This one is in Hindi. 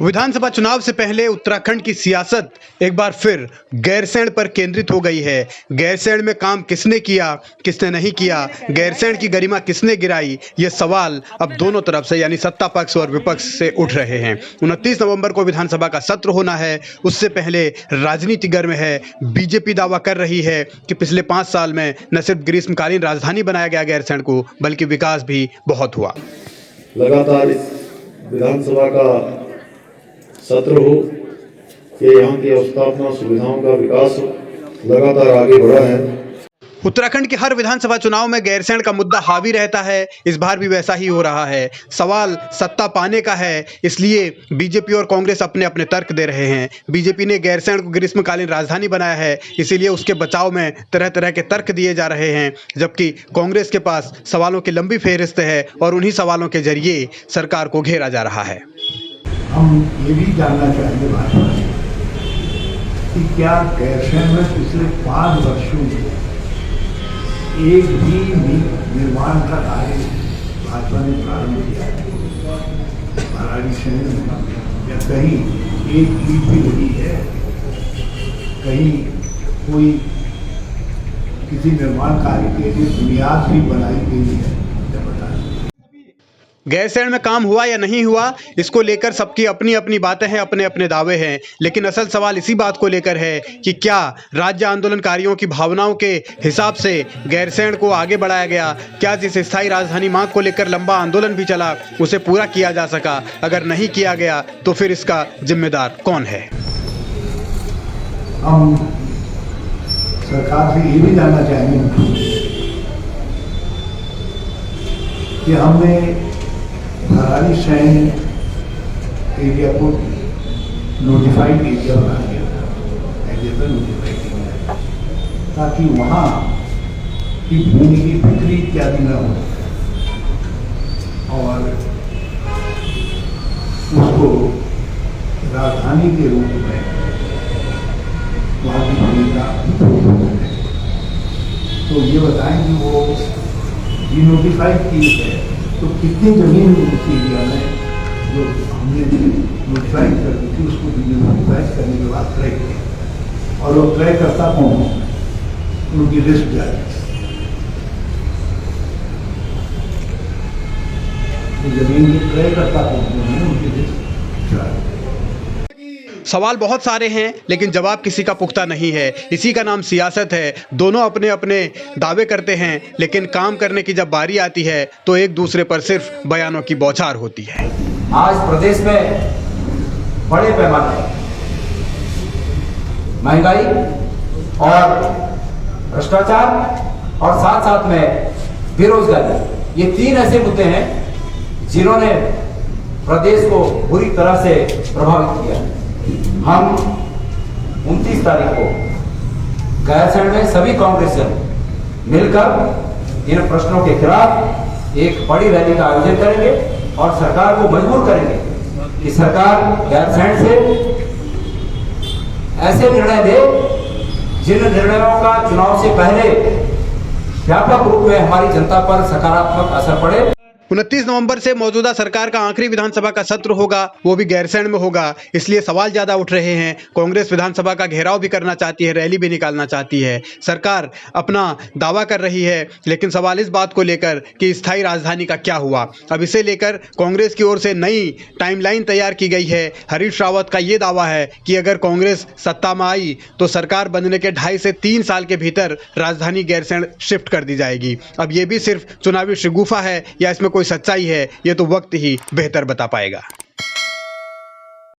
विधानसभा चुनाव से पहले उत्तराखंड की सियासत एक बार फिर गैरसैंण पर केंद्रित हो गई है। गैरसैंण में काम किसने किया, किसने नहीं किया, गैरसैंण की गरिमा किसने गिराई, ये सवाल अब दोनों तरफ से यानी सत्ता पक्ष और विपक्ष से उठ रहे हैं। 29 नवंबर को विधानसभा का सत्र होना है। उससे पहले राजनीति गर्म है। बीजेपी दावा कर रही है कि पिछले 5 साल में न सिर्फ ग्रीष्मकालीन राजधानी बनाया गया गैरसैंण को, बल्कि विकास भी बहुत हुआ। लगातार इस विधानसभा का सत्र हो कि यहाँ की अवस्थापना सुविधाओं का विकास हो, लगातार आगे बढ़ा है। उत्तराखंड के हर विधानसभा चुनाव में गैरसैंण का मुद्दा हावी रहता है। इस बार भी वैसा ही हो रहा है। सवाल सत्ता पाने का है, इसलिए बीजेपी और कांग्रेस अपने अपने तर्क दे रहे हैं। बीजेपी ने गैरसैंण को ग्रीष्मकालीन राजधानी बनाया है, इसीलिए उसके बचाव में तरह तरह के तर्क दिए जा रहे हैं, जबकि कांग्रेस के पास सवालों की लंबी फेहरिस्त है और उन्हीं सवालों के जरिए सरकार को घेरा जा रहा है। हम ये भी जानना चाहेंगे भाजपा से कि क्या गैरसैंण में पिछले 5 वर्षों में एक भी निर्माण का कार्य भाजपा ने प्रारंभ किया वाराणसी में, या कहीं एक ईंट भी लगी है, कहीं कोई किसी निर्माण कार्य के लिए बुनियाद भी बनाई गई है? गैरसैंण में काम हुआ या नहीं हुआ, इसको लेकर सबकी अपनी अपनी बातें हैं, अपने अपने दावे हैं, लेकिन असल सवाल इसी बात को लेकर है कि क्या राज्य आंदोलनकारियों की भावनाओं के हिसाब से गैरसैंण को आगे बढ़ाया गया? क्या जिस स्थायी राजधानी मांग को लेकर लंबा आंदोलन भी चला, उसे पूरा किया जा सका? अगर नहीं किया गया तो फिर इसका जिम्मेदार कौन है? हम सरकार से ये भी जानना चाहेंगे कि हमने वाराणसी एरिया को नोटिफाइड एरिया बना दिया था, नोटिफाइड एरिया, ताकि वहाँ की भूमि की बिक्री इत्यादि न हो और उसको राजधानी के रूप में वहाँ की भूमि का उपयोग हो सके। तो ये बताएं कि वो ये नोटिफाइड की है तो कितनी जमीन उस एरिया में जो हमने नोटिफाइड कर दी थी उसको नोटिफाइड करने के बाद क्रय किया, और वो क्रय करता कौन हो, उनकी लिस्ट जारी, जमीन की क्रय करता कौन है उनकी लिस्ट जारी। सवाल बहुत सारे हैं, लेकिन जवाब किसी का पुख्ता नहीं है। इसी का नाम सियासत है। दोनों अपने अपने दावे करते हैं, लेकिन काम करने की जब बारी आती है तो एक दूसरे पर सिर्फ बयानों की बौछार होती है। आज प्रदेश में बड़े पैमाने पर महंगाई और भ्रष्टाचार और साथ साथ में बेरोजगारी, ये 3 ऐसे मुद्दे हैं जिन्होंने प्रदेश को बुरी तरह से प्रभावित किया। हम 29 तारीख को गैरसैंण में सभी कांग्रेसियन मिलकर इन प्रश्नों के खिलाफ एक बड़ी रैली का आयोजन करेंगे और सरकार को मजबूर करेंगे कि सरकार गैरसैंण से ऐसे निर्णय दे जिन निर्णयों का चुनाव से पहले व्यापक रूप में हमारी जनता पर सकारात्मक असर पड़े। 29 नवंबर से मौजूदा सरकार का आखिरी विधानसभा का सत्र होगा, वो भी गैरसैंण में होगा, इसलिए सवाल ज्यादा उठ रहे हैं। कांग्रेस विधानसभा का घेराव भी करना चाहती है, रैली भी निकालना चाहती है। सरकार अपना दावा कर रही है, लेकिन सवाल इस बात को लेकर कि स्थायी राजधानी का क्या हुआ। अब इसे लेकर कांग्रेस की ओर से नई टाइमलाइन तैयार की गई है। हरीश रावत का ये दावा है कि अगर कांग्रेस सत्ता में आई तो सरकार बनने के 2.5 से 3 साल के भीतर राजधानी गैरसैंण शिफ्ट कर दी जाएगी। अब ये भी सिर्फ चुनावी शगुफा है या इसमें कोई सच्चाई है, ये तो वक्त ही बेहतर बता पाएगा।